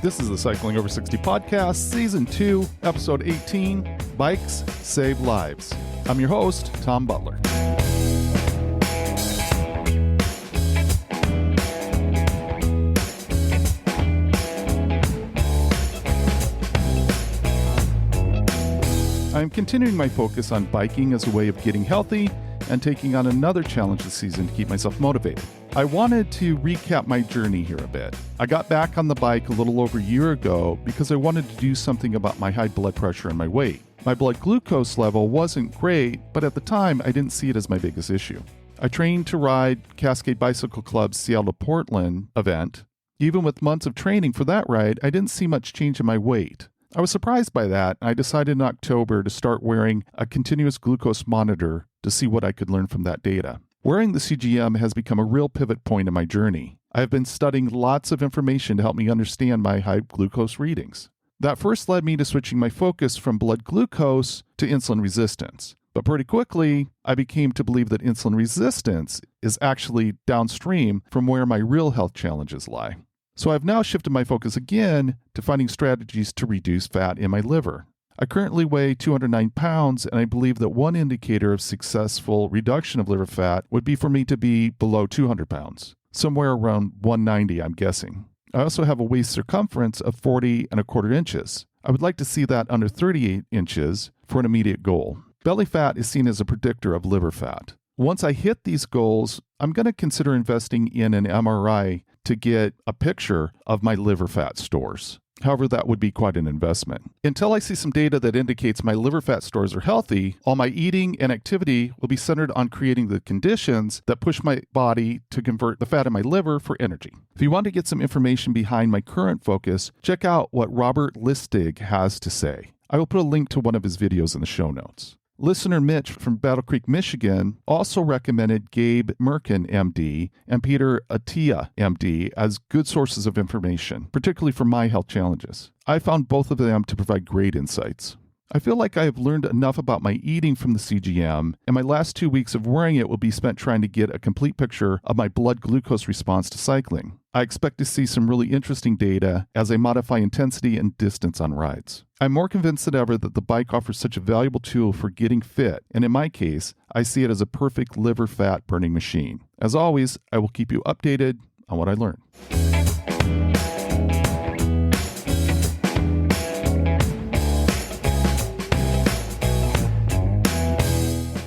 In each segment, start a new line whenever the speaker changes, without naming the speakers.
This is the Cycling Over 60 podcast, Season 2, Episode 18, Bikes Save Lives. I'm your host, Tom Butler. I'm continuing my focus on biking as a way of getting healthy and taking on another challenge this season to keep myself motivated. I wanted to recap my journey here a bit. I got back on the bike a little over a year ago because I wanted to do something about my high blood pressure and my weight. My blood glucose level wasn't great, but at the time I didn't see it as my biggest issue. I trained to ride Cascade Bicycle Club's Seattle to Portland event. Even with months of training for that ride, I didn't see much change in my weight. I was surprised by that, and I decided in October to start wearing a continuous glucose monitor to see what I could learn from that data. Wearing the CGM has become a real pivot point in my journey. I have been studying lots of information to help me understand my high glucose readings. That first led me to switching my focus from blood glucose to insulin resistance. But pretty quickly, I became to believe that insulin resistance is actually downstream from where my real health challenges lie. So I've now shifted my focus again to finding strategies to reduce fat in my liver. I currently weigh 209 pounds, and I believe that one indicator of successful reduction of liver fat would be for me to be below 200 pounds, somewhere around 190, I'm guessing. I also have a waist circumference of 40¼ inches. I would like to see that under 38 inches for an immediate goal. Belly fat is seen as a predictor of liver fat. Once I hit these goals, I'm going to consider investing in an MRI to get a picture of my liver fat stores. However, that would be quite an investment. Until I see some data that indicates my liver fat stores are healthy, all my eating and activity will be centered on creating the conditions that push my body to convert the fat in my liver for energy. If you want to get some information behind my current focus, check out what Robert Listig has to say. I will put a link to one of his videos in the show notes. Listener Mitch from Battle Creek, Michigan also recommended Gabe Merkin, MD, and Peter Attia, MD, as good sources of information, particularly for my health challenges. I found both of them to provide great insights. I feel like I have learned enough about my eating from the CGM, and my last 2 weeks of wearing it will be spent trying to get a complete picture of my blood glucose response to cycling. I expect to see some really interesting data as I modify intensity and distance on rides. I'm more convinced than ever that the bike offers such a valuable tool for getting fit, and in my case, I see it as a perfect liver fat burning machine. As always, I will keep you updated on what I learn.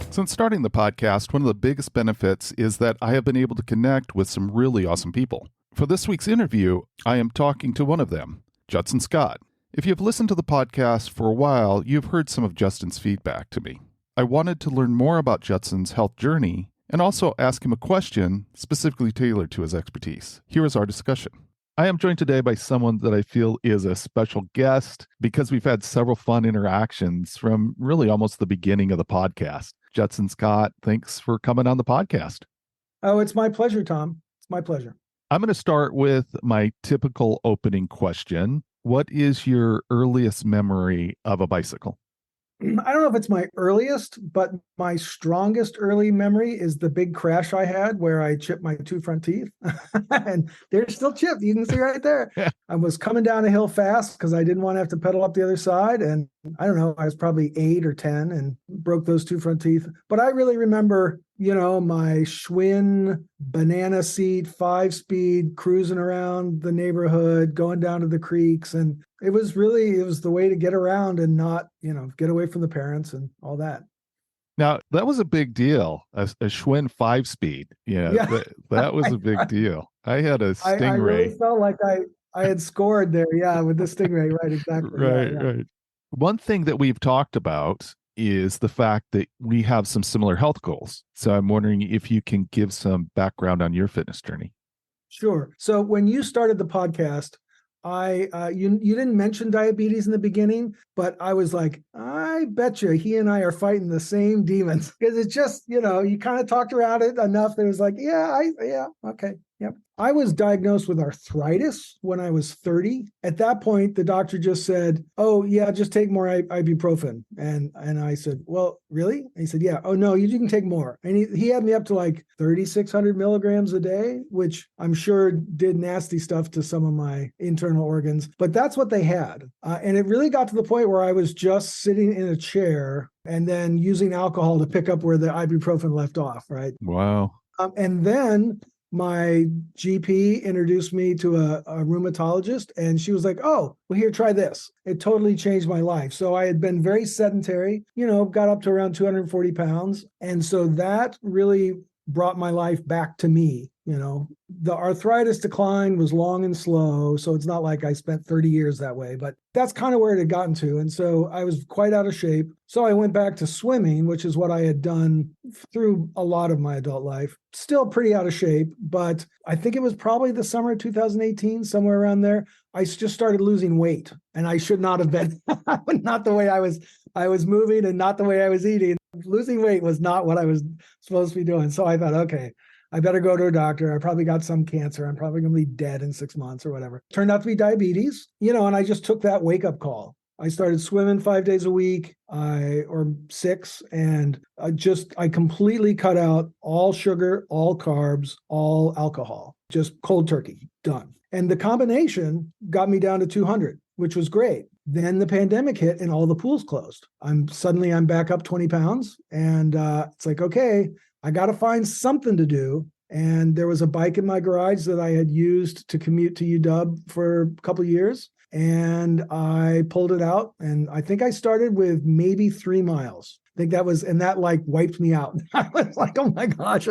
Since starting the podcast, one of the biggest benefits is that I have been able to connect with some really awesome people. For this week's interview, I am talking to one of them, Judson Scott. If you've listened to the podcast for a while, you've heard some of Justin's feedback to me. I wanted to learn more about Judson's health journey and also ask him a question specifically tailored to his expertise. Here is our discussion. I am joined today by someone that I feel is a special guest because we've had several fun interactions from really almost the beginning of the podcast. Judson Scott, thanks for coming on the podcast.
Oh, it's my pleasure, Tom. It's my pleasure.
I'm going to start with my typical opening question. What is your earliest memory of a bicycle?
I don't know if it's my earliest, but my strongest early memory is the big crash I had where I chipped my 2 front teeth. And they're still chipped. You can see right there. I was coming down a hill fast because I didn't want to have to pedal up the other side. And I don't know, I was probably 8 or 10 and broke those 2 front teeth. But I really remember, my Schwinn banana seat, 5-speed, cruising around the neighborhood, going down to the creeks. And it was the way to get around and not, get away from the parents and all that.
Now, that was a big deal, a Schwinn 5-speed. That was a big deal. I had a Stingray. I
really felt like I had scored there, with the Stingray, right, exactly.
Right. One thing that we've talked about is the fact that we have some similar health goals. So I'm wondering if you can give some background on your fitness journey.
Sure. So when you started the podcast, you didn't mention diabetes in the beginning, but I was like, I bet you he and I are fighting the same demons because it's just, you kind of talked around it enough that it was like, okay. Yep. I was diagnosed with arthritis when I was 30. At that point, the doctor just said, "Oh, yeah, just take more ibuprofen." And I said, "Well, really?" And he said, "Yeah." "Oh, no, you can take more." And he had me up to like 3,600 milligrams a day, which I'm sure did nasty stuff to some of my internal organs. But that's what they had. And it really got to the point where I was just sitting in a chair and then using alcohol to pick up where the ibuprofen left off, right?
Wow.
And then my GP introduced me to a rheumatologist, and she was like, "Oh, well, here, try this." It totally changed my life. So I had been very sedentary, got up to around 240 pounds. And so that really brought my life back to me. The arthritis decline was long and slow. So it's not like I spent 30 years that way, but that's kind of where it had gotten to. And so I was quite out of shape. So I went back to swimming, which is what I had done through a lot of my adult life. Still pretty out of shape, but I think it was probably the summer of 2018, somewhere around there. I just started losing weight, and I should not have been. Not the way I was moving, and not the way I was eating. Losing weight was not what I was supposed to be doing. So I thought, okay, I better go to a doctor. I probably got some cancer. I'm probably going to be dead in 6 months or whatever. Turned out to be diabetes, and I just took that wake-up call. I started swimming 5 days a week, or 6, and I completely cut out all sugar, all carbs, all alcohol, just cold turkey, done. And the combination got me down to 200, which was great. Then the pandemic hit and all the pools closed. I'm back up 20 pounds, and it's like, okay, I got to find something to do. And there was a bike in my garage that I had used to commute to UW for a couple of years. And I pulled it out, and I think I started with maybe 3 miles. I think that like wiped me out. I was like, oh my gosh,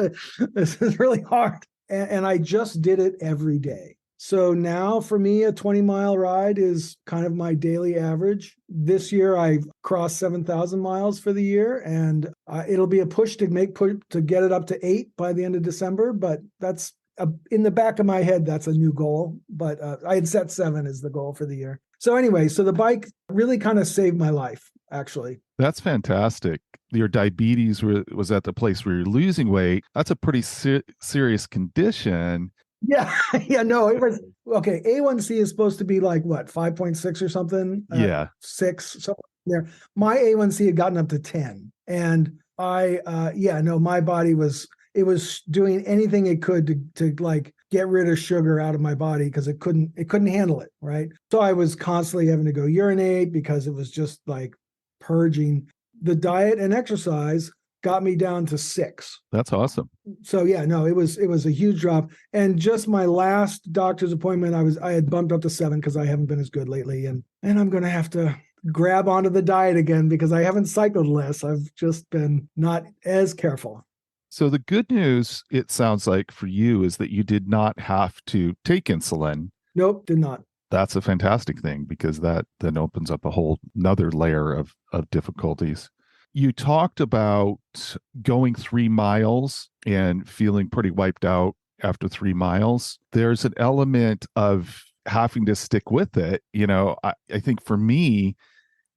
this is really hard. And I just did it every day. So now for me, a 20-mile ride is kind of my daily average. This year, I've crossed 7,000 miles for the year, and it'll be a push to get it up to 8 by the end of December. But that's in the back of my head, that's a new goal. But I had set 7 as the goal for the year. So anyway, so the bike really kind of saved my life, actually.
That's fantastic. Your diabetes was at the place where you're losing weight. That's a pretty serious condition.
Yeah, yeah, no, it was okay. A1C is supposed to be like what, 5.6 or something?
Yeah.
6, something there. My A1C had gotten up to 10. And my body was doing anything it could to like get rid of sugar out of my body because it couldn't handle it, right? So I was constantly having to go urinate because it was just like purging. The diet and exercise got me down to 6.
That's awesome.
So yeah, no, it was a huge drop. And just my last doctor's appointment, I had bumped up to 7 because I haven't been as good lately. And I'm going to have to grab onto the diet again because I haven't cycled less. I've just been not as careful.
So the good news, it sounds like for you, is that you did not have to take insulin.
Nope, did not.
That's a fantastic thing because that then opens up a whole another layer of difficulties. You talked about going 3 miles and feeling pretty wiped out after 3 miles. There's an element of having to stick with it. I think for me,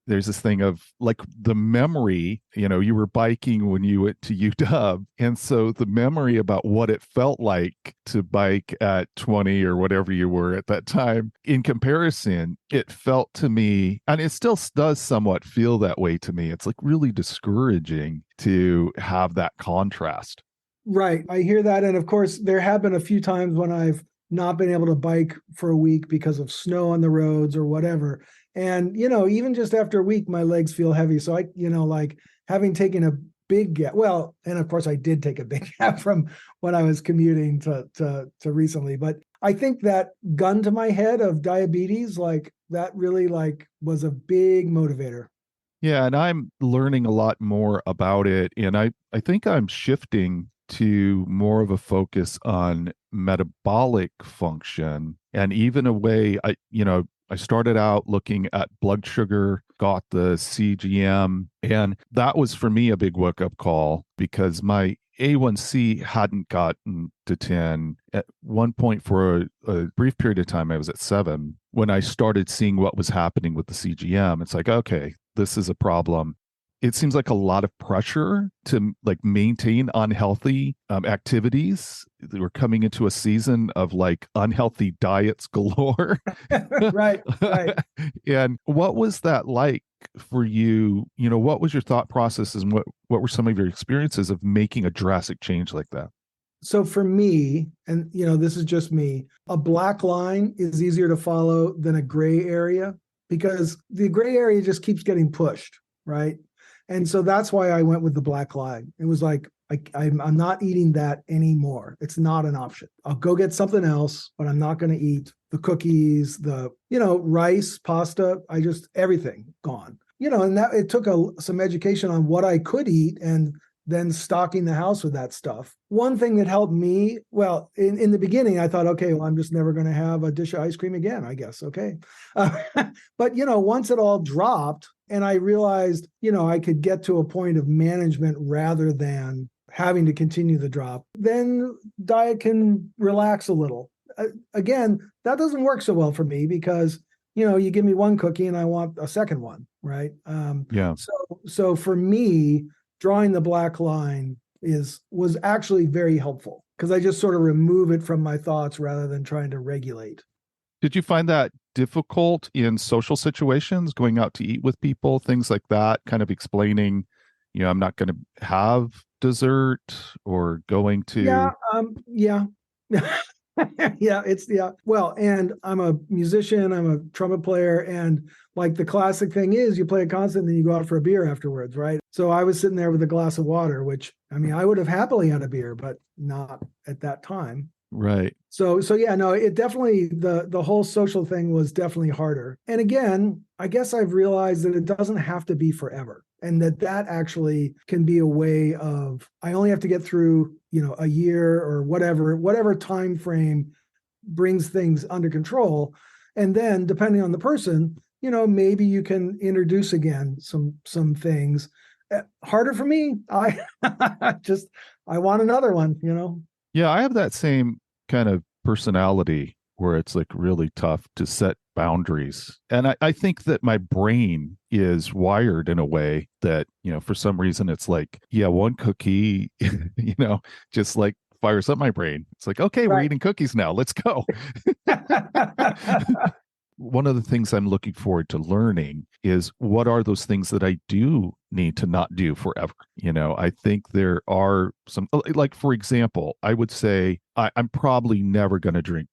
there's this thing of like the memory, you were biking when you went to UW. And so the memory about what it felt like to bike at 20 or whatever you were at that time, in comparison, it felt to me, and it still does somewhat feel that way to me. It's like really discouraging to have that contrast.
Right. I hear that. And of course, there have been a few times when I've not been able to bike for a week because of snow on the roads or whatever. And, even just after a week, my legs feel heavy. So like having taken a big gap. Well, and of course I did take a big gap from when I was commuting to recently. But I think that gun to my head of diabetes, like that really like was a big motivator.
Yeah. And I'm learning a lot more about it. And I think I'm shifting to more of a focus on metabolic function and even a way I started out looking at blood sugar, got the CGM, and that was for me a big wake-up call because my A1C hadn't gotten to 10. At one point for a brief period of time, I was at 7. When I started seeing what was happening with the CGM, it's like, okay, this is a problem. it seems like a lot of pressure to like maintain unhealthy activities. We're coming into a season of like unhealthy diets galore.
Right, right.
And what was that like for you? You know, what was your thought process and what were some of your experiences of making a drastic change like that?
So for me, and this is just me, a black line is easier to follow than a gray area because the gray area just keeps getting pushed, right? And so that's why I went with the black line. It was like, I'm not eating that anymore. It's not an option. I'll go get something else, but I'm not going to eat the cookies, the, rice, pasta, everything gone. And that it took some education on what I could eat and then stocking the house with that stuff. One thing that helped me, well, in the beginning, I thought, okay, well, I'm just never going to have a dish of ice cream again, I guess. Okay. But, once it all dropped and I realized, I could get to a point of management rather than having to continue the drop, then diet can relax a little. Again, that doesn't work so well for me because, you give me one cookie and I want a second one, right?
Yeah.
So for me, drawing the black line was actually very helpful because I just sort of remove it from my thoughts rather than trying to regulate.
Did you find that difficult in social situations, going out to eat with people, things like that, kind of explaining, I'm not going to have dessert or going to.
Yeah. Yeah. Well, and I'm a musician, I'm a trumpet player, and like the classic thing is you play a concert and then you go out for a beer afterwards, right? So I was sitting there with a glass of water, which I would have happily had a beer, but not at that time.
Right.
So yeah, no, it definitely, the whole social thing was definitely harder. And again, I guess I've realized that it doesn't have to be forever. And that actually can be a way of, I only have to get through, a year or whatever time frame brings things under control. And then depending on the person, maybe you can introduce again some things. Harder for me. I want another one.
Yeah, I have that same kind of personality where it's like really tough to set boundaries. And I think that my brain is wired in a way that, for some reason it's like, yeah, one cookie, just like fires up my brain. It's like, okay, we're
Right.
eating cookies now. Let's go. One of the things I'm looking forward to learning is what are those things that I do need to not do forever? I think there are some, like, for example, I would say I'm probably never going to drink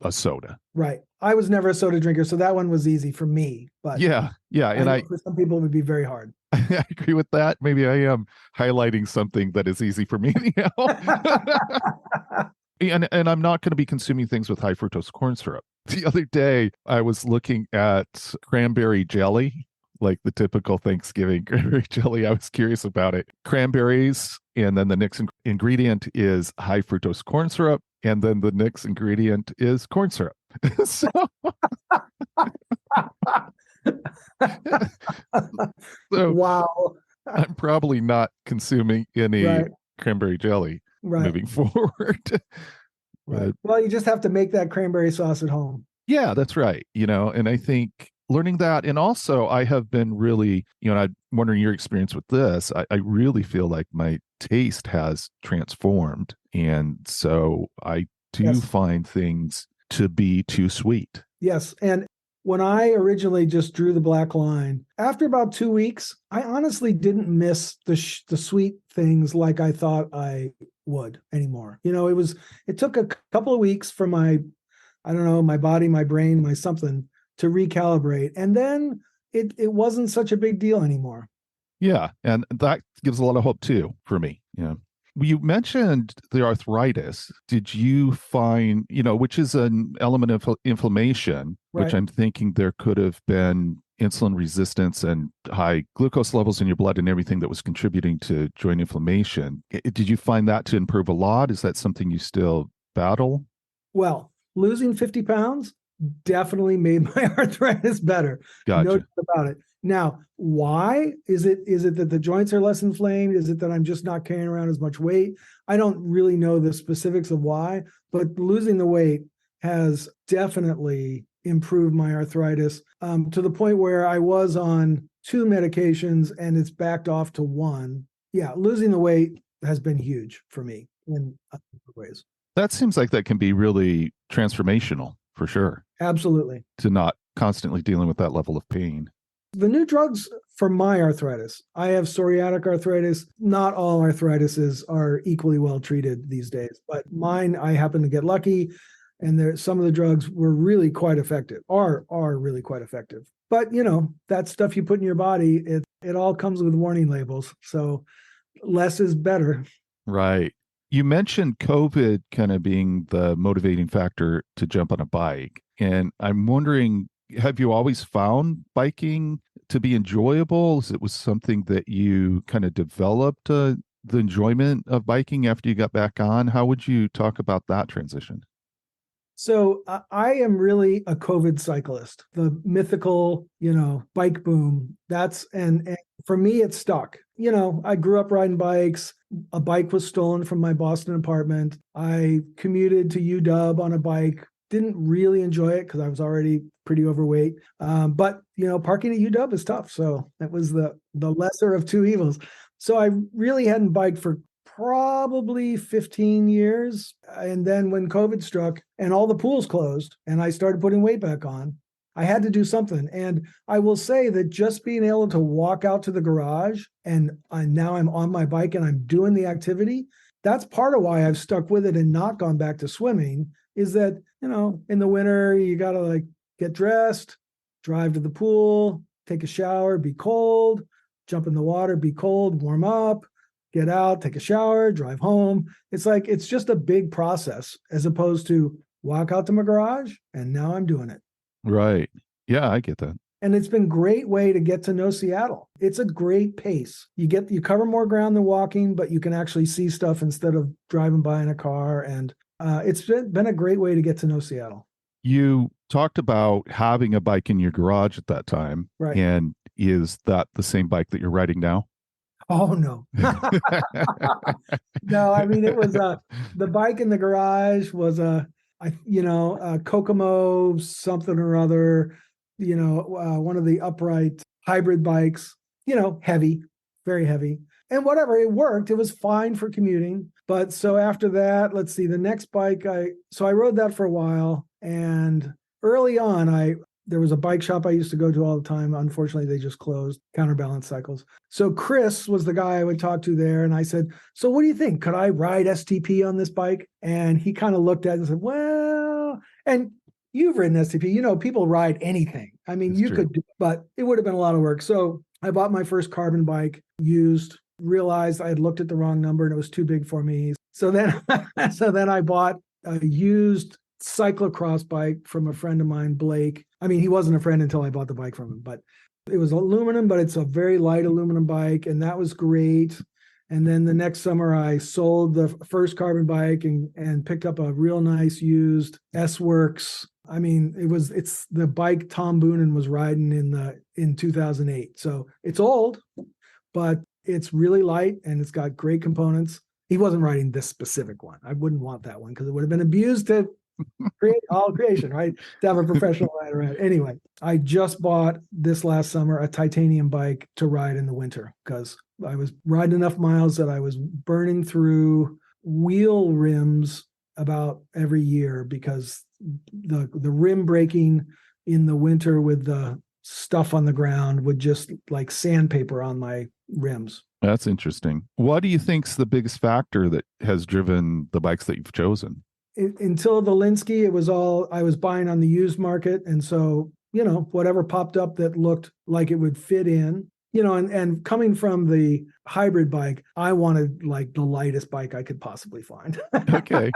a soda.
Right. I was never a soda drinker, so that one was easy for me. But
yeah. And
for some people, it would be very hard.
I agree with that. Maybe I am highlighting something that is easy for me. And I'm not going to be consuming things with high fructose corn syrup. The other day, I was looking at cranberry jelly, like the typical Thanksgiving cranberry jelly. I was curious about it. Cranberries, and then the next ingredient is high fructose corn syrup, and then the next ingredient is corn syrup. So,
Wow.
I'm probably not consuming any
Right.
cranberry jelly moving forward.
Right. Well, you just have to make that cranberry sauce at home.
Yeah, that's right. And I think learning that, and also I have been really, and I'm wondering your experience with this. I really feel like my taste has transformed. And so I do find things to be too sweet.
Yes. And when I originally just drew the black line, after about 2 weeks, I honestly didn't miss the sweet things like I thought I would anymore. It took a couple of weeks for my body, my brain, my something to recalibrate. And then it wasn't such a big deal anymore.
Yeah. And that gives a lot of hope too for me. You mentioned the arthritis. Did you find, which is an element of inflammation, which I'm thinking there could have been insulin resistance and high glucose levels in your blood and everything that was contributing to joint inflammation. Did you find that to improve a lot? Is that something you still battle?
Well, losing 50 pounds definitely made my arthritis better.
Gotcha.
No doubt about it. Now, why? Is it that the joints are less inflamed? Is it that I'm just not carrying around as much weight? I don't really know the specifics of why, but losing the weight has definitely improved my arthritis to the point where I was on 2 medications and it's backed off to 1. Yeah, losing the weight has been huge for me in other ways.
That seems like that can be really transformational for sure,
Absolutely.
to not constantly dealing with that level of pain.
The new drugs for my arthritis, I have psoriatic arthritis. Not all arthritises are equally well treated these days, but mine, I happen to get lucky. And there, some of the drugs were really quite effective, are really quite effective. But that stuff you put in your body, it all comes with warning labels. So less is better.
Right. You mentioned COVID kind of being the motivating factor to jump on a bike. And I'm wondering, have you always found biking to be enjoyable? It was something that you kind of developed the enjoyment of biking after you got back on? How would you talk about that transition?
So I am really a COVID cyclist, the mythical, bike boom. And for me, it stuck. I grew up riding bikes. A bike was stolen from my Boston apartment. I commuted to UW on a bike. Didn't really enjoy it because I was already pretty overweight. But parking at UW is tough. So that was the lesser of two evils. So I really hadn't biked for probably 15 years. And then when COVID struck and all the pools closed and I started putting weight back on, I had to do something. And I will say that just being able to walk out to the garage and now I'm on my bike and I'm doing the activity, that's part of why I've stuck with it and not gone back to swimming, is that, in the winter, you got to get dressed, drive to the pool, take a shower, be cold, jump in the water, be cold, warm up, get out, take a shower, drive home. It's just a big process as opposed to walk out to my garage and now I'm doing it.
Right. Yeah, I get that.
And it's been a great way to get to know Seattle. It's a great pace. You cover more ground than walking, but you can actually see stuff instead of driving by in a car. And it's been a great way to get to know Seattle.
You talked about having a bike in your garage at that time.
Right.
And is that the same bike that you're riding now?
Oh, no. No, I mean, it was the bike in the garage was a Kokomo something or other, one of the upright hybrid bikes, heavy, very heavy. And whatever, it worked. It was fine for commuting. But so after that, let's see, the next bike, I rode that for a while. And early on, there was a bike shop I used to go to all the time. Unfortunately, they just closed, Counterbalance Cycles. So Chris was the guy I would talk to there. And I said, so what do you think? Could I ride STP on this bike? And he kind of looked at it and said, well, and you've ridden STP, people ride anything. I mean,
That's
you
true.
could, but it would have been a lot of work. So I bought my first carbon bike used, realized I had looked at the wrong number and it was too big for me. So then I bought a used cyclocross bike from a friend of mine, Blake. I mean, he wasn't a friend until I bought the bike from him, but it was aluminum, but it's a very light aluminum bike. And that was great. And then the next summer I sold the first carbon bike and picked up a real nice used S-Works. I mean, it's the bike Tom Boonen was riding in 2008. So it's old, but it's really light and it's got great components. He wasn't riding this specific one. I wouldn't want that one because it would have been abused to create all creation, right? To have a professional rider ride. Anyway, I just bought this last summer a titanium bike to ride in the winter because I was riding enough miles that I was burning through wheel rims about every year because the rim breaking in the winter with the stuff on the ground would just like sandpaper on my rims.
That's interesting. What do you think's the biggest factor that has driven the bikes that you've chosen?
Until the Linsky, it was all I was buying on the used market. And so, whatever popped up that looked like it would fit in, and coming from the hybrid bike, I wanted like the lightest bike I could possibly find.
Okay.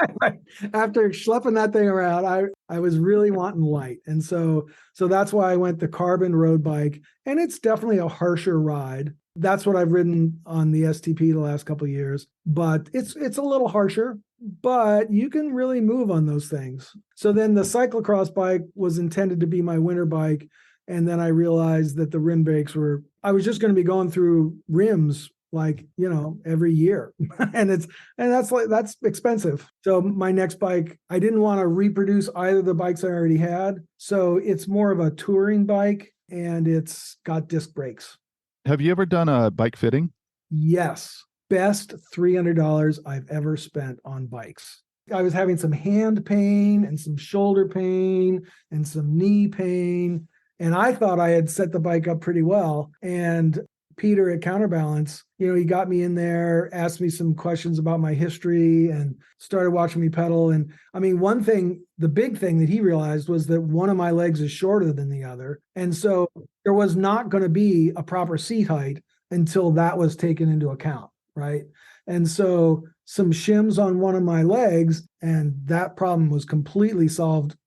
After schlepping that thing around, I was really wanting light. And so that's why I went the carbon road bike. And it's definitely a harsher ride. That's what I've ridden on the STP the last couple of years, but it's a little harsher, but you can really move on those things. So then the cyclocross bike was intended to be my winter bike. And then I realized that the rim brakes I was just going to be going through rims every year. and that's expensive. So my next bike, I didn't want to reproduce either of the bikes I already had. So it's more of a touring bike. and it's got disc brakes.
Have you ever done a bike fitting?
Yes. Best $300 I've ever spent on bikes. I was having some hand pain and some shoulder pain and some knee pain. And I thought I had set the bike up pretty well. And Peter at Counterbalance, he got me in there, asked me some questions about my history and started watching me pedal. And I mean, the big thing that he realized was that one of my legs is shorter than the other. And so there was not going to be a proper seat height until that was taken into account. Right. And so some shims on one of my legs, and that problem was completely solved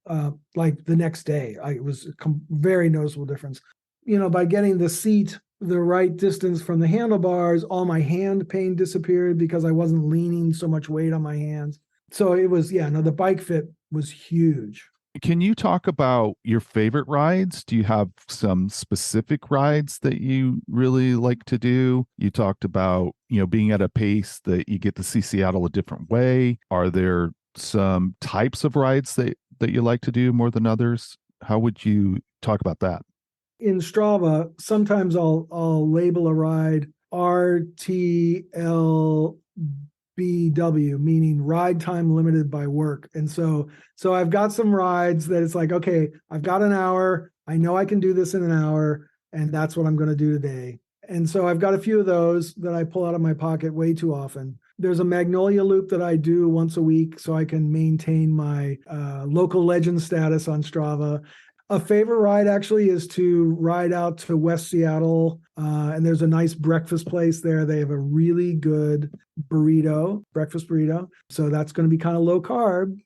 like the next day. It was a very noticeable difference. By getting the seat the right distance from the handlebars, all my hand pain disappeared because I wasn't leaning so much weight on my hands. So it was, the bike fit was huge.
Can you talk about your favorite rides? Do you have some specific rides that you really like to do? You talked about, being at a pace that you get to see Seattle a different way. Are there some types of rides that you like to do more than others? How would you talk about that?
In Strava, sometimes I'll label a ride RTLBW, meaning ride time limited by work. And so I've got some rides that it's like, okay, I've got an hour. I know I can do this in an hour, and that's what I'm going to do today. And so I've got a few of those that I pull out of my pocket way too often. There's a Magnolia loop that I do once a week so I can maintain my local legend status on Strava. A favorite ride actually is to ride out to West Seattle, and there's a nice breakfast place there. They have a really good breakfast burrito. So that's going to be kind of low carb,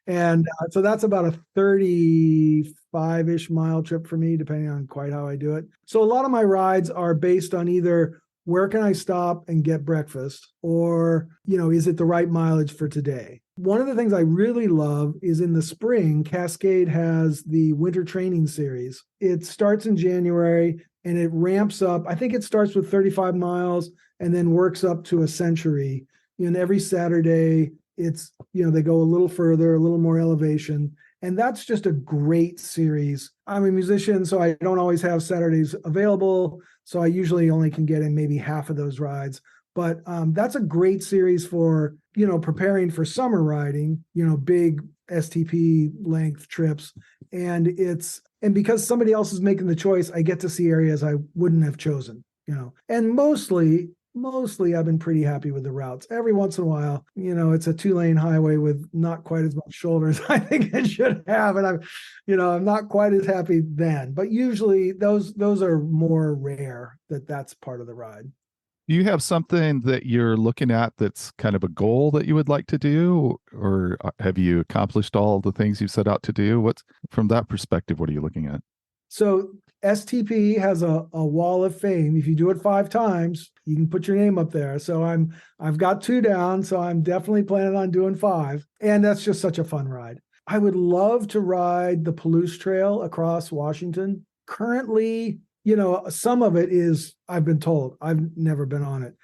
and so that's about a 35-ish mile trip for me, depending on quite how I do it. So a lot of my rides are based on either where can I stop and get breakfast, or, is it the right mileage for today? One of the things I really love is in the spring, Cascade has the winter training series. It starts in January and it ramps up. I think it starts with 35 miles and then works up to a century. And every Saturday, it's, they go a little further, a little more elevation. And that's just a great series. I'm a musician, so I don't always have Saturdays available. So I usually only can get in maybe half of those rides. But that's a great series for, preparing for summer riding, big STP length trips. And because somebody else is making the choice, I get to see areas I wouldn't have chosen, and mostly I've been pretty happy with the routes. Every once in a while, it's a 2-lane highway with not quite as much shoulders I think it should have. And I'm not quite as happy then, but usually those are more rare that's part of the ride.
Do you have something that you're looking at that's kind of a goal that you would like to do, or have you accomplished all the things you set out to do? From that perspective, what are you looking at?
So STP has a wall of fame. If you do it 5 times, you can put your name up there. So I've got 2 down, so I'm definitely planning on doing 5. And that's just such a fun ride. I would love to ride the Palouse Trail across Washington. Currently, some of it is, I've been told, I've never been on it.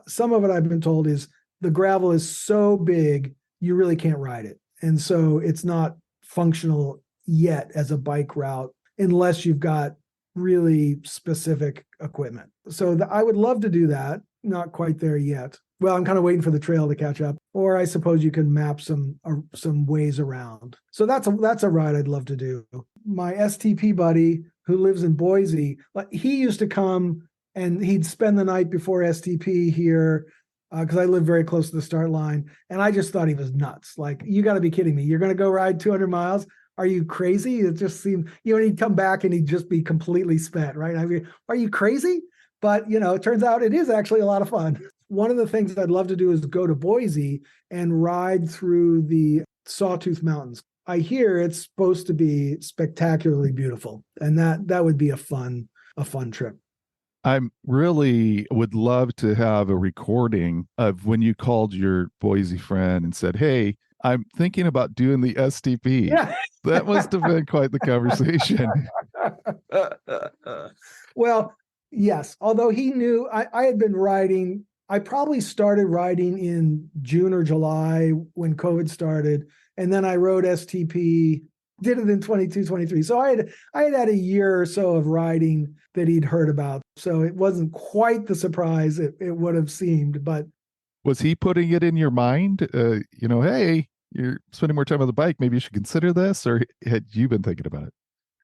Some of it I've been told is the gravel is so big, you really can't ride it. And so it's not functional yet as a bike route unless you've got really specific equipment. So I would love to do that. Not quite there yet. Well, I'm kind of waiting for the trail to catch up, or I suppose you can map some ways around. So that's a ride I'd love to do. My STP buddy who lives in Boise, he used to come and he'd spend the night before STP here because I live very close to the start line, and I just thought he was nuts. Like, you got to be kidding me! You're going to go ride 200 miles? Are you crazy? It just seemed, he'd come back and he'd just be completely spent, right? I mean, are you crazy? But, it turns out it is actually a lot of fun. One of the things I'd love to do is go to Boise and ride through the Sawtooth Mountains. I hear it's supposed to be spectacularly beautiful, and that would be a fun trip.
I really would love to have a recording of when you called your Boise friend and said, "Hey, I'm thinking about doing the STP."
Yeah.
That must have been quite the conversation.
Well, yes. Although he knew I had been riding, I probably started riding in June or July when COVID started. And then I rode STP did it in 22, 23. So I had a year or so of riding that he'd heard about. So it wasn't quite the surprise it would have seemed, but
Was he putting it in your mind? Hey, you're spending more time on the bike. Maybe you should consider this, or had you been thinking about it?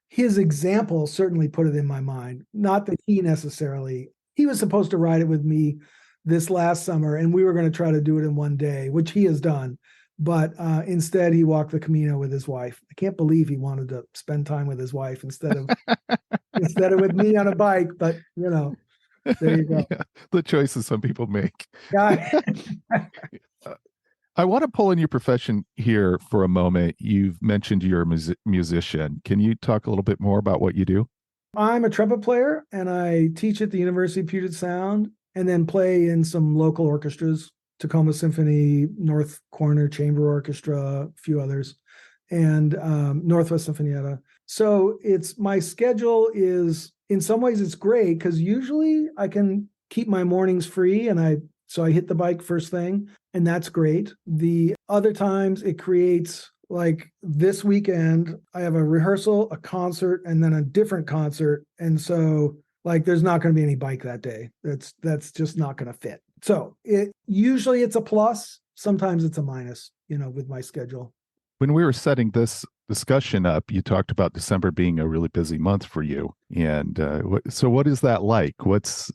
his example certainly put it in my mind. Not that he was supposed to ride it with me this last summer, and we were going to try to do it in one day, which he has done. But instead, he walked the Camino with his wife. I can't believe he wanted to spend time with his wife instead of with me on a bike. But there you go.
Yeah, the choices some people make.
Yeah.
I want to pull in your profession here for a moment. You've mentioned you're a musician. Can you talk a little bit more about what you do?
I'm a trumpet player, and I teach at the University of Puget Sound, and then play in some local orchestras, Tacoma Symphony, North Corner Chamber Orchestra, a few others, and Northwest Sinfonietta. So my schedule is, in some ways it's great because usually I can keep my mornings free, and I hit the bike first thing, and that's great. The other times it creates, like this weekend, I have a rehearsal, a concert, and then a different concert. And so there's not going to be any bike that day. That's just not going to fit. So usually it's a plus. Sometimes it's a minus, with my schedule.
When we were setting this discussion up, you talked about December being a really busy month for you. And so what is that like? What's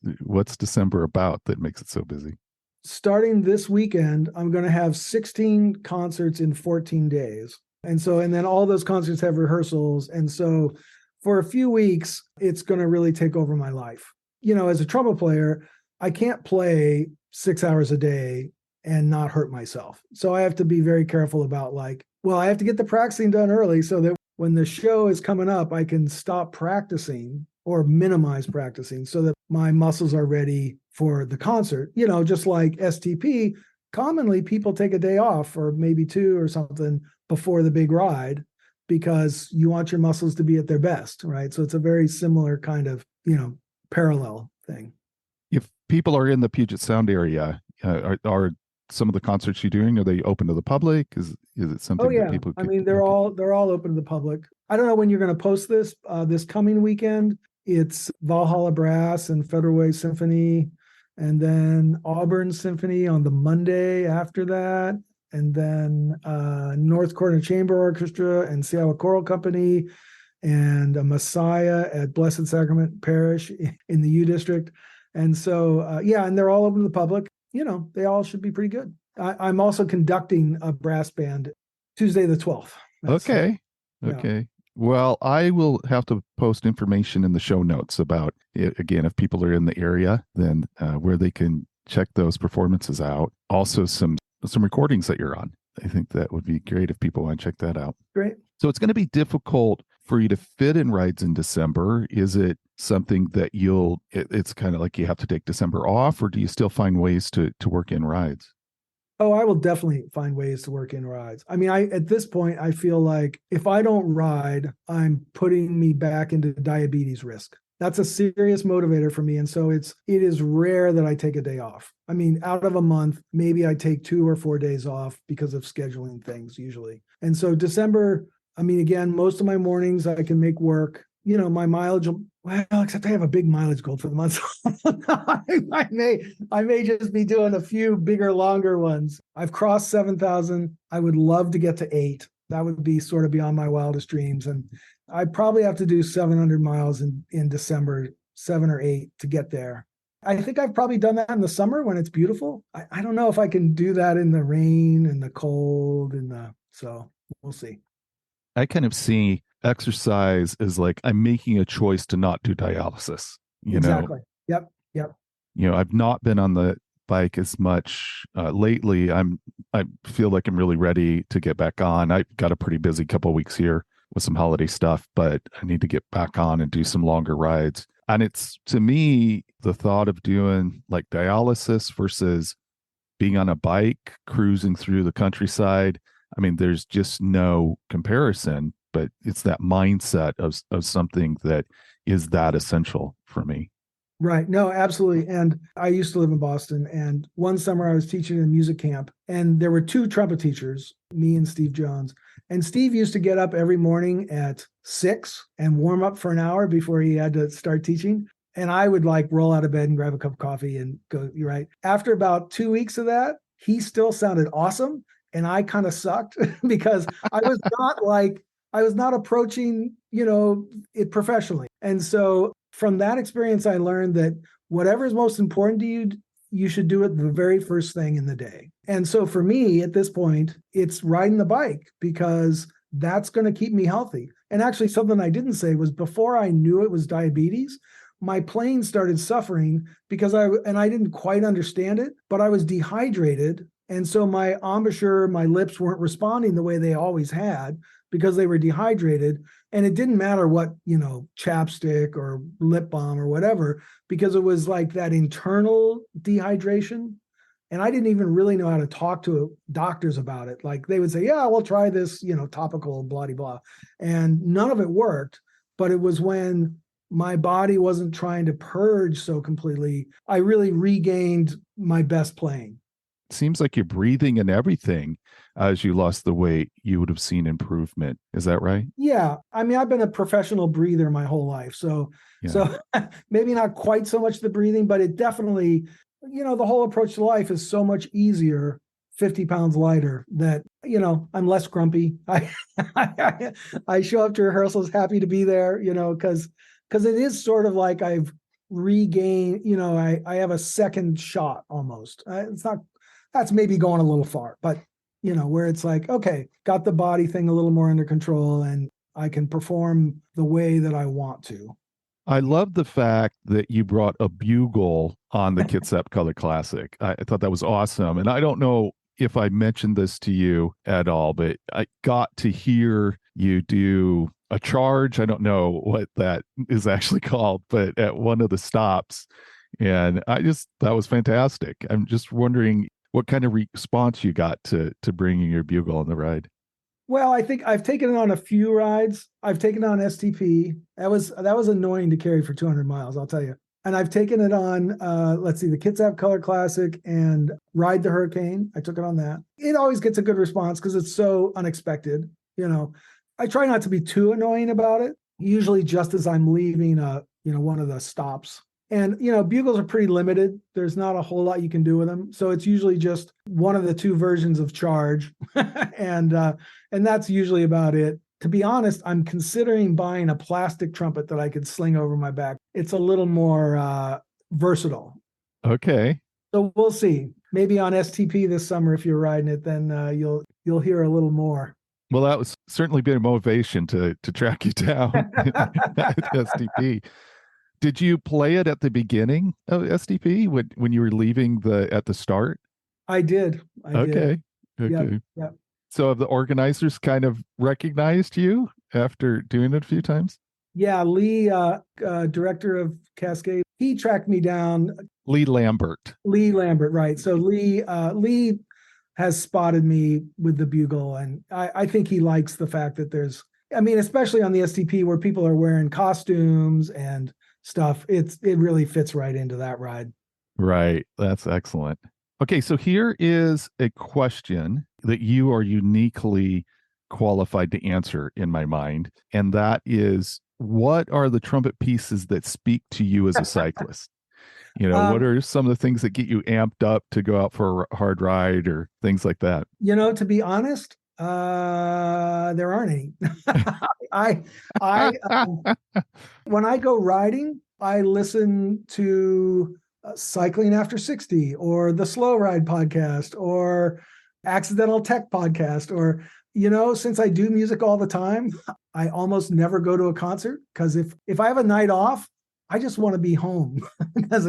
December about that makes it so busy?
Starting this weekend, I'm going to have 16 concerts in 14 days. And then all those concerts have rehearsals. And so for a few weeks, it's going to really take over my life. As a trumpet player, I can't play 6 hours a day and not hurt myself. So I have to be very careful about I have to get the practicing done early so that when the show is coming up, I can stop practicing or minimize practicing so that my muscles are ready for the concert. Just like STP, commonly people take a day off or maybe two or something before the big ride because you want your muscles to be at their best, right? So it's a very similar kind of, parallel thing.
If people are in the Puget Sound area, are some of the concerts you're doing, are they open to the public? Is it something that people
I mean, they're all open to the public. I don't know when you're going to post this coming weekend. It's Valhala Brass and Federal Way Symphony, and then Auburn Symphony on the Monday after that, and then North Corner Chamber Orchestra and Seattle Choral Company, and a Messiah at Blessed Sacrament Parish in the U District. And so, and they're all open to the public. They all should be pretty good. I'm also conducting a brass band Tuesday the 12th.
Okay. Well, I will have to post information in the show notes about it. Again, if people are in the area, then where they can check those performances out. Also, some recordings that you're on. I think that would be great if people want to check that out.
Great.
So it's going to be difficult for you to fit in rides in December. Is it something that it's kind of like you have to take December off, or do you still find ways to work in rides?
Oh, I will definitely find ways to work in rides. I mean, at this point, I feel like if I don't ride, I'm putting me back into diabetes risk. That's a serious motivator for me. And so it is rare that I take a day off. I mean, out of a month, maybe I take 2 or 4 days off because of scheduling things usually. And so December, I mean, again, most of my mornings I can make work. My mileage, except I have a big mileage goal for the month. I may just be doing a few bigger, longer ones. I've crossed 7,000. I would love to get to 8. That would be sort of beyond my wildest dreams. And I probably have to do 700 miles in December, 7 or 8 to get there. I think I've probably done that in the summer when it's beautiful. I don't know if I can do that in the rain and the cold so we'll see.
I kind of see exercise as like I'm making a choice to not do dialysis.
Exactly. Yep.
I've not been on the bike as much lately. I feel like I'm really ready to get back on. I got a pretty busy couple of weeks here with some holiday stuff, but I need to get back on and do some longer rides. And it's, to me, the thought of doing like dialysis versus being on a bike, cruising through the countryside. I mean, there's just no comparison, but it's that mindset of something that is that essential for me.
Right. No, absolutely. And I used to live in Boston. And one summer I was teaching in music camp, and there were two trumpet teachers, me and Steve Jones. And Steve used to get up every morning at 6 and warm up for an hour before he had to start teaching. And I would like roll out of bed and grab a cup of coffee and go, you're right. After about 2 weeks of that, he still sounded awesome. And I kind of sucked because I was not approaching, it professionally. And so from that experience, I learned that whatever is most important to you, you should do it the very first thing in the day. And so for me at this point, it's riding the bike because that's going to keep me healthy. And actually, something I didn't say was before I knew it was diabetes, my playing started suffering because I didn't quite understand it, but I was dehydrated. And so my embouchure, my lips weren't responding the way they always had because they were dehydrated. And it didn't matter what, chapstick or lip balm or whatever, because it was like that internal dehydration. And I didn't even really know how to talk to doctors about it. Like they would say, yeah, we'll try this, topical, blah, blah, blah. And none of it worked. But it was when my body wasn't trying to purge so completely, I really regained my best playing.
Seems like your breathing and everything, as you lost the weight, you would have seen improvement. Is that right?
Yeah. I mean, I've been a professional breather my whole life. So maybe not quite so much the breathing, but it definitely, the whole approach to life is so much easier, 50 pounds lighter, that, I'm less grumpy. I show up to rehearsals happy to be there, because it is sort of like I've regained, I have a second shot almost. That's maybe going a little far, but where it's like, okay, got the body thing a little more under control and I can perform the way that I want to.
I love the fact that you brought a bugle on the Kitsap Color Classic. I thought that was awesome. And I don't know if I mentioned this to you at all, but I got to hear you do a charge. I don't know what that is actually called, but at one of the stops. And that was fantastic. I'm just wondering what kind of response you got to bringing your bugle on the ride.
Well, I think I've taken it on a few rides. I've taken it on STP. That was annoying to carry for 200 miles, I'll tell you. And I've taken it on, the Kitsap Color Classic and Ride the Hurricane. I took it on that. It always gets a good response because it's so unexpected. I try not to be too annoying about it. Usually just as I'm leaving, one of the stops. And, bugles are pretty limited. There's not a whole lot you can do with them. So it's usually just one of the two versions of charge. and that's usually about it. To be honest, I'm considering buying a plastic trumpet that I could sling over my back. It's a little more versatile.
Okay.
So we'll see. Maybe on STP this summer, if you're riding it, then you'll hear a little more.
Well, that was certainly been a motivation to track you down at STP. Did you play it at the beginning of STP when you were leaving at the start?
I did.
Okay.
Yep.
So have the organizers kind of recognized you after doing it a few times?
Yeah, Lee, director of Cascade, he tracked me down.
Lee Lambert,
right? So Lee has spotted me with the bugle, and I think he likes the fact that especially on the STP where people are wearing costumes and stuff, it really fits right into that ride.
Right. That's excellent. Okay, so here is a question that you are uniquely qualified to answer in my mind, and that is, what are the trumpet pieces that speak to you as a cyclist? What are some of the things that get you amped up to go out for a hard ride or things like that?
To be honest, there aren't any. When I go riding, I listen to Cycling After 60 or the Slow Ride podcast or Accidental Tech podcast, or, since I do music all the time, I almost never go to a concert because if I have a night off, I just want to be home because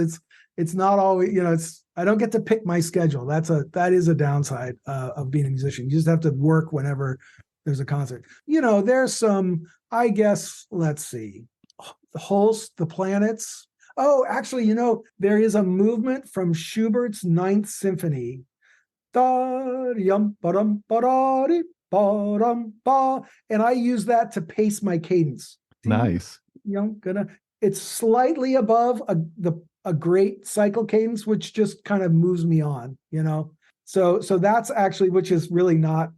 it's not always, I don't get to pick my schedule. That is a downside of being a musician. You just have to work whenever there's a concert. There's some, I guess, let's see, the Holst, the Planets. Oh, actually, there is a movement from Schubert's Ninth Symphony. And I use that to pace my cadence.
Nice.
it's slightly above a great cycle cadence, which just kind of moves me on, you know. So that's actually, which is really not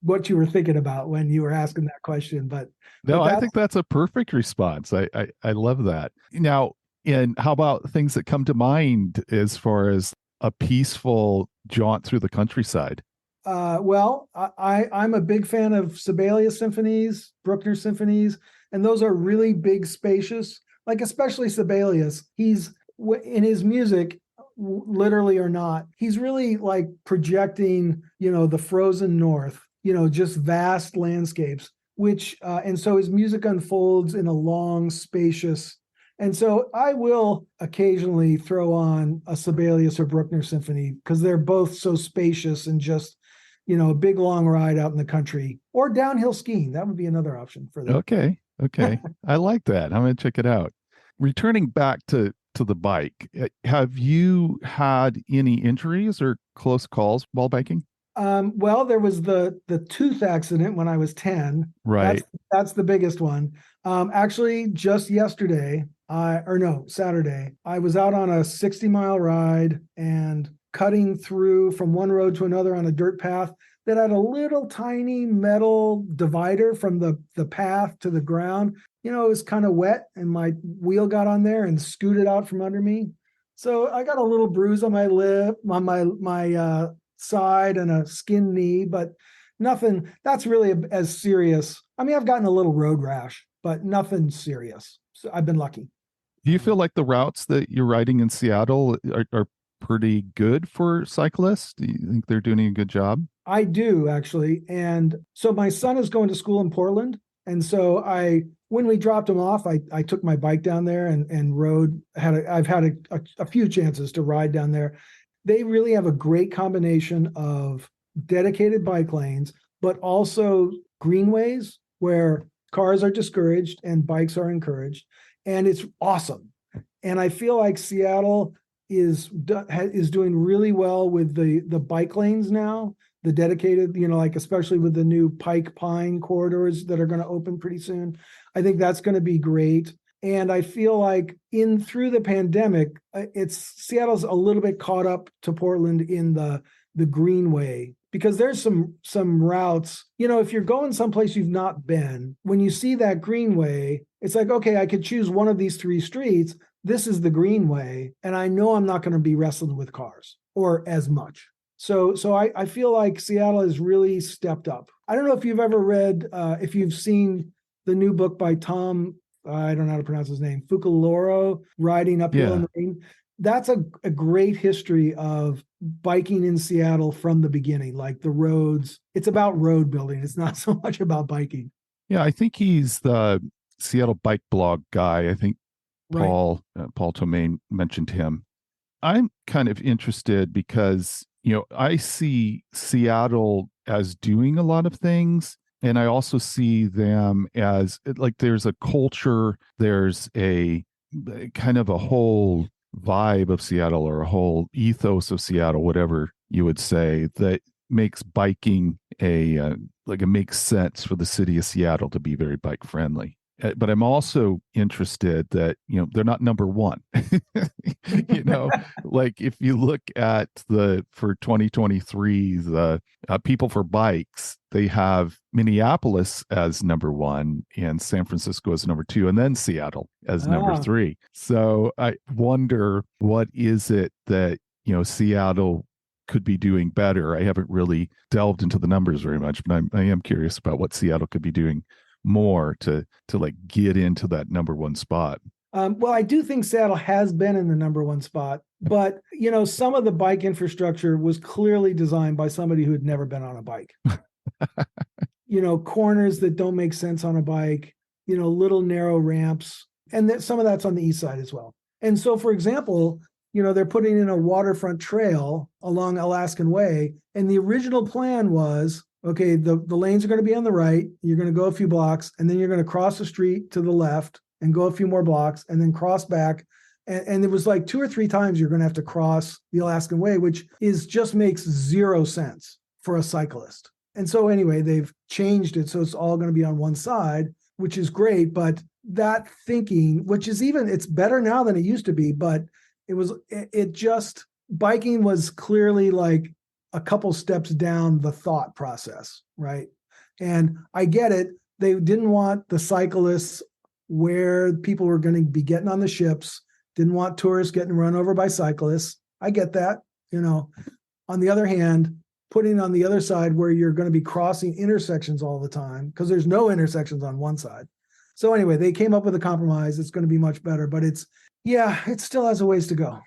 what you were thinking about when you were asking that question.
No,
but
I
that's
think that's a perfect response. I love that. Now, and how about things that come to mind as far as a peaceful jaunt through the countryside?
well, I'm a big fan of Sibelius symphonies, Bruckner symphonies, and those are really big, spacious. Like especially Sibelius, he's in his music, literally or not, he's really like projecting, you know, the frozen north, you know, just vast landscapes. Which and so his music unfolds in a long, spacious. And so I will occasionally throw on a Sibelius or Bruckner symphony because they're both so spacious and just, you know, a big long ride out in the country or downhill skiing. That would be another option for them.
Okay. Okay. I like that. I'm going to check it out. Returning back to the bike, have you had any injuries or close calls while biking?
Well, there was the tooth accident when I was 10.
Right.
That's the biggest one. Actually, just yesterday, or no, Saturday, I was out on a 60-mile ride and cutting through from one road to another on a dirt path that had a little tiny metal divider from the path to the ground. You know, it was kind of wet, and my wheel got on there and scooted out from under me. So I got a little bruise on my lip, on my side, and a skinned knee, but nothing that's really as serious. I mean, I've gotten a little road rash, but nothing serious. So I've been lucky.
Do you feel like the routes that you're riding in Seattle are pretty good for cyclists? Do you think they're doing a good job?
I do actually. And so my son is going to school in Portland. And so when we dropped him off, I took my bike down there and rode. I've had a few chances to ride down there. They really have a great combination of dedicated bike lanes, but also greenways where cars are discouraged and bikes are encouraged. And it's awesome. And I feel like Seattle is doing really well with the bike lanes now, the dedicated, you know, like especially with the new Pike Pine corridors that are going to open pretty soon. I think that's going to be great. And I feel like through the pandemic, Seattle's a little bit caught up to Portland in the greenway because there's some routes, you know, if you're going someplace you've not been, when you see that greenway, it's like, okay, I could choose one of these three streets. This is the greenway, and I know I'm not going to be wrestling with cars or as much. So I feel like Seattle has really stepped up. I don't know if you've ever read, if you've seen the new book by Tom, I don't know how to pronounce his name, Fukuloro, Riding Uphill in the Rain. That's a great history of biking in Seattle from the beginning, like the roads. It's about road building. It's not so much about biking.
Yeah, I think he's the Seattle bike blog guy. I think
Right.
Paul Tomain mentioned him. I'm kind of interested because, you know, I see Seattle as doing a lot of things. And I also see them as like there's a culture, there's a kind of a whole vibe of Seattle or a whole ethos of Seattle, whatever you would say, that makes biking like it makes sense for the city of Seattle to be very bike friendly. But I'm also interested that, you know, they're not number one. You know, like if you look at for 2023, the People for Bikes, they have Minneapolis as number one and San Francisco as number two, and then Seattle as number three. So I wonder, what is it that, you know, Seattle could be doing better? I haven't really delved into the numbers very much, but I am curious about what Seattle could be doing more to like get into that number one spot.
Well, I do think Seattle has been in the number one spot, but you know, some of the bike infrastructure was clearly designed by somebody who had never been on a bike. You know, corners that don't make sense on a bike, you know, little narrow ramps, and that some of that's on the east side as well. And so, for example, you know, they're putting in a waterfront trail along Alaskan Way, and the original plan was, okay, the lanes are going to be on the right. You're going to go a few blocks, and then you're going to cross the street to the left and go a few more blocks, and then cross back. And it was like 2 or 3 times you're going to have to cross the Alaskan Way, which just makes zero sense for a cyclist. And so anyway, they've changed it so it's all going to be on one side. which is great. But that thinking, which is it's better now than it used to be, but biking was clearly like a couple steps down the thought process, right? And I get it. They didn't want the cyclists where people were going to be getting on the ships, didn't want tourists getting run over by cyclists. I get that, On the other hand, putting on the other side where you're going to be crossing intersections all the time, because there's no intersections on one side. So anyway, they came up with a compromise. It's going to be much better, but it still has a ways to go.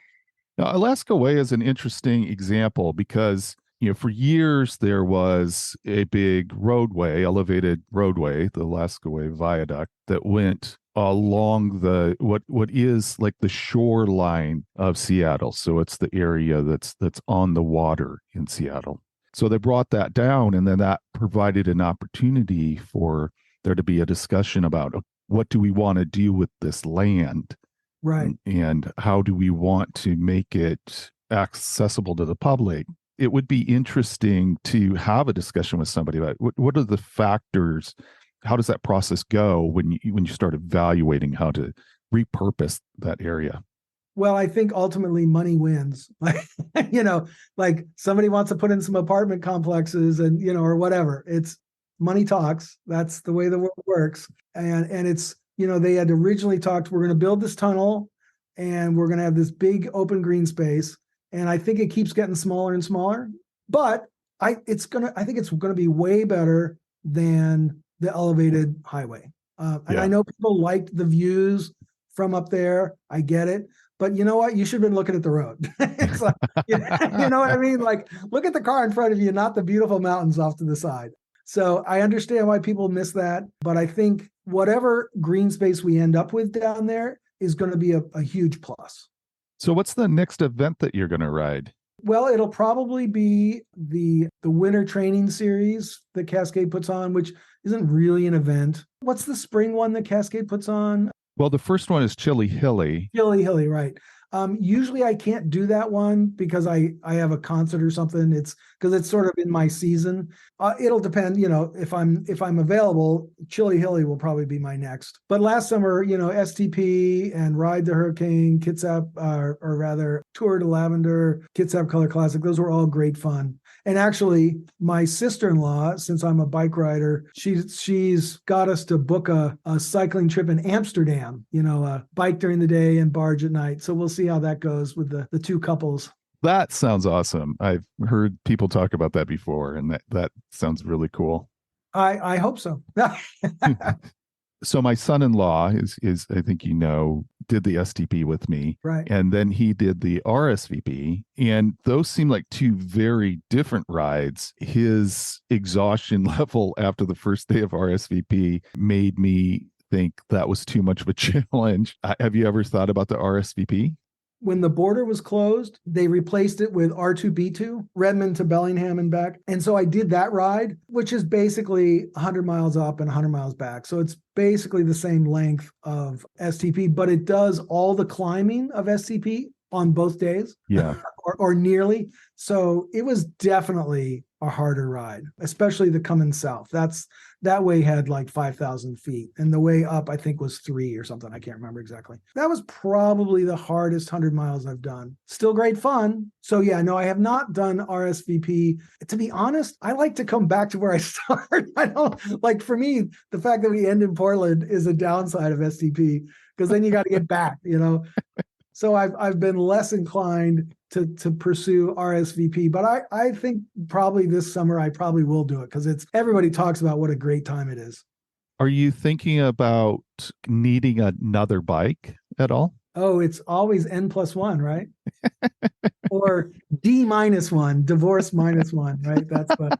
Now, Alaska Way is an interesting example because, for years there was a big elevated roadway, the Alaska Way Viaduct, that went along what is like the shoreline of Seattle. So it's the area that's on the water in Seattle. So they brought that down, and then that provided an opportunity for there to be a discussion about what do we want to do with this land.
Right.
And how do we want to make it accessible to the public? It would be interesting to have a discussion with somebody about what are the factors, how does that process go when you start evaluating how to repurpose that area?
Well, I think ultimately money wins. Like somebody wants to put in some apartment complexes and, or whatever. It's money talks. That's the way the world works. And it's, they had originally talked, we're going to build this tunnel and we're going to have this big open green space. And I think it keeps getting smaller and smaller, but I think it's going to be way better than the elevated highway. And I know people liked the views from up there. I get it. But you know what? You should have been looking at the road. It's like, you know what I mean? Like, look at the car in front of you, not the beautiful mountains off to the side. So I understand why people miss that. But I think whatever green space we end up with down there is going to be a huge plus.
So what's the next event that you're going to ride?
Well, it'll probably be the winter training series that Cascade puts on, which isn't really an event. What's the spring one that Cascade puts on?
Well, the first one is Chili Hilly.
Chili Hilly, right. Usually I can't do that one because I have a concert or something. It's because it's sort of in my season. It'll depend, if I'm available. Chili Hilly will probably be my next. But last summer, STP and Ride the Hurricane, Kitsap, or rather Tour de Lavender, Kitsap Color Classic, those were all great fun. And actually, my sister-in-law, since I'm a bike rider, she's got us to book a cycling trip in Amsterdam, bike during the day and barge at night. So we'll see how that goes with the two couples.
That sounds awesome. I've heard people talk about that before, and that sounds really cool.
I hope so.
So my son-in-law is I think did the STP with me,
right?
And then he did the RSVP, and those seem like two very different rides. His exhaustion level after the first day of RSVP made me think that was too much of a challenge. Have you ever thought about the RSVP?
When the border was closed, they replaced it with R2B2, Redmond to Bellingham and back. And so I did that ride, which is basically 100 miles up and 100 miles back. So it's basically the same length of STP, but it does all the climbing of STP on both days.
Yeah.
or nearly. So it was definitely a harder ride, especially the coming south. That way had like 5,000 feet. And the way up, I think, was 3 or something. I can't remember exactly. That was probably the hardest 100 miles I've done. Still great fun. So yeah, no, I have not done RSVP. To be honest, I like to come back to where I start. I don't like, for me, the fact that we end in Portland is a downside of STP because then you got to get back, So I've been less inclined to pursue RSVP, but I think probably this summer I probably will do it because everybody talks about what a great time it is.
Are you thinking about needing another bike at all?
Oh, it's always N+1, right? Or D-1, divorce -1, right? That's what.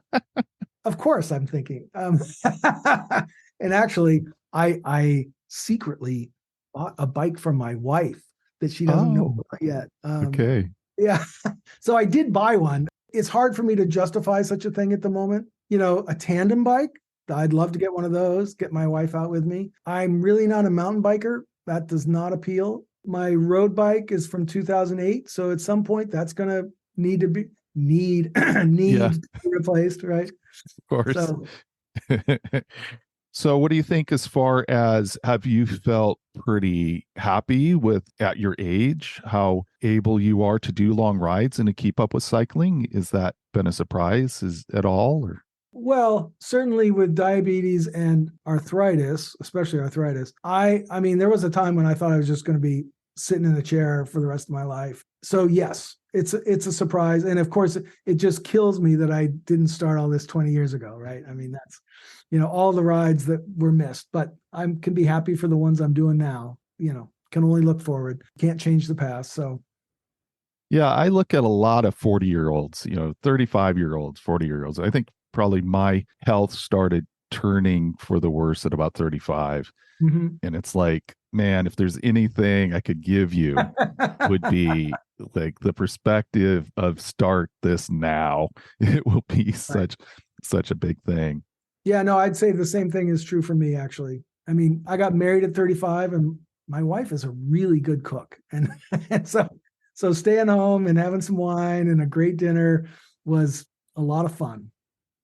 Of course, I'm thinking. And actually, I secretly bought a bike from my wife that she doesn't know about yet.
Okay.
Yeah. So I did buy one. It's hard for me to justify such a thing at the moment. A tandem bike. I'd love to get one of those, get my wife out with me. I'm really not a mountain biker. That does not appeal. My road bike is from 2008. So at some point that's going to need to be to be replaced, right?
Of course.
So,
So what do you think as far as, have you felt pretty happy with, at your age, how able you are to do long rides and to keep up with cycling? Is that been a surprise at all? Or?
Well, certainly with diabetes and arthritis, especially arthritis, I mean, there was a time when I thought I was just going to be sitting in a chair for the rest of my life. So yes, it's a surprise. And of course, it just kills me that I didn't start all this 20 years ago, right? I mean, that's, all the rides that were missed, but I can be happy for the ones I'm doing now, can only look forward, can't change the past. So
Yeah, I look at a lot of 40-year-olds, 35-year-olds, 40-year-olds. I think probably my health started turning for the worse at about 35.
mm-hmm.
And it's like, man, if there's anything I could give you, would be like the perspective of start this now. It will be such a big thing.
Yeah, no, I'd say the same thing is true for me, actually. I mean, I got married at 35 and my wife is a really good cook. And so staying home and having some wine and a great dinner was a lot of fun.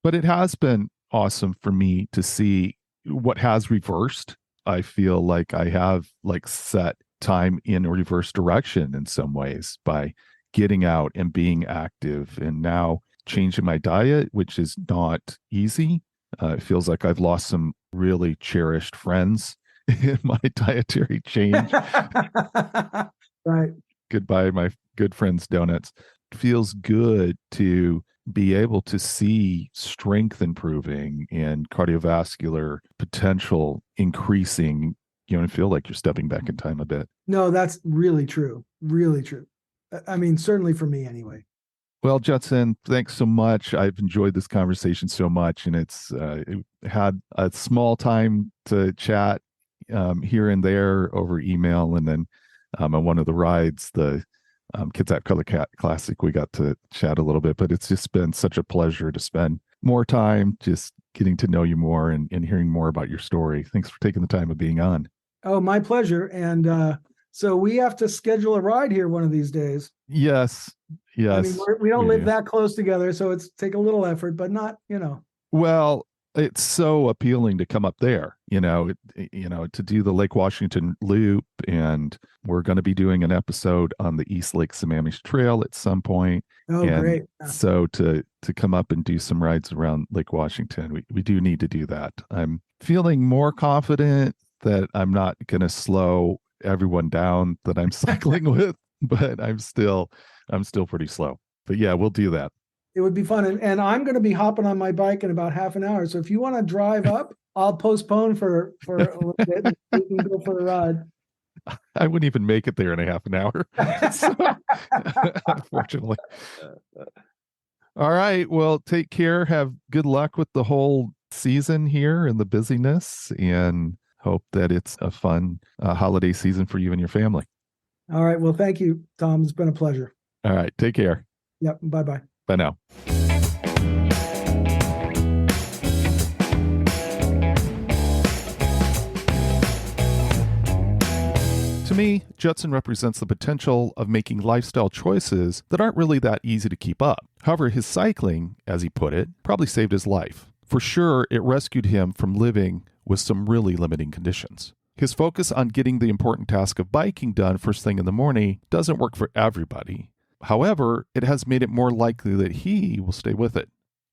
But it has been awesome for me to see what has reversed. I feel like I have set time in a reverse direction in some ways by getting out and being active, and now changing my diet, which is not easy. It feels like I've lost some really cherished friends in my dietary change.
Right.
Goodbye, my good friends, donuts. It feels good to be able to see strength improving and cardiovascular potential increasing, and feel like you're stepping back in time a bit.
No, that's really true. Really true. I mean, certainly for me anyway.
Well, Judson, thanks so much. I've enjoyed this conversation so much, and it had a small time to chat here and there over email, and then on one of the rides, the Kitsap Color Cat Classic, we got to chat a little bit. But it's just been such a pleasure to spend more time just getting to know you more and hearing more about your story. Thanks for taking the time of being on.
Oh, my pleasure. And so we have to schedule a ride here one of these days.
Yes.
I mean, we don't live that close together, so it's take a little effort, but not,
Well, it's so appealing to come up there, to do the Lake Washington loop, and we're going to be doing an episode on the East Lake Sammamish Trail at some point.
Oh,
and
great!
So to come up and do some rides around Lake Washington, we do need to do that. I'm feeling more confident that I'm not going to slow everyone down that I'm cycling with, but I'm still pretty slow. But yeah, we'll do that.
It would be fun. And I'm going to be hopping on my bike in about half an hour. So if you want to drive up, I'll postpone for a little bit and we can go for a ride.
I wouldn't even make it there in a half an hour. Unfortunately. All right. Well, take care. Have good luck with the whole season here and the busyness, and hope that it's a fun holiday season for you and your family.
All right. Well, thank you, Tom. It's been a pleasure.
All right. Take care.
Yep. Bye-bye.
Bye now. To me, Judson represents the potential of making lifestyle choices that aren't really that easy to keep up. However, his cycling, as he put it, probably saved his life. For sure, it rescued him from living with some really limiting conditions. His focus on getting the important task of biking done first thing in the morning doesn't work for everybody. However, it has made it more likely that he will stay with it.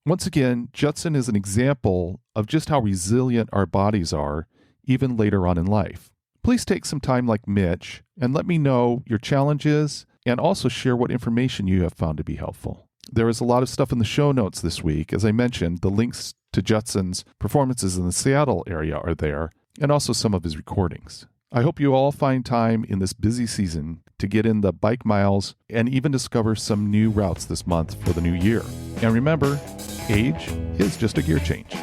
Once again, Judson is an example of just how resilient our bodies are, even later on in life. Please take some time like Mitch and let me know your challenges, and also share what information you have found to be helpful. There is a lot of stuff in the show notes this week. As I mentioned, the links to Judson's performances in the Seattle area are there, and also some of his recordings. I hope you all find time in this busy season to get in the bike miles and even discover some new routes this month for the new year. And remember, age is just a gear change.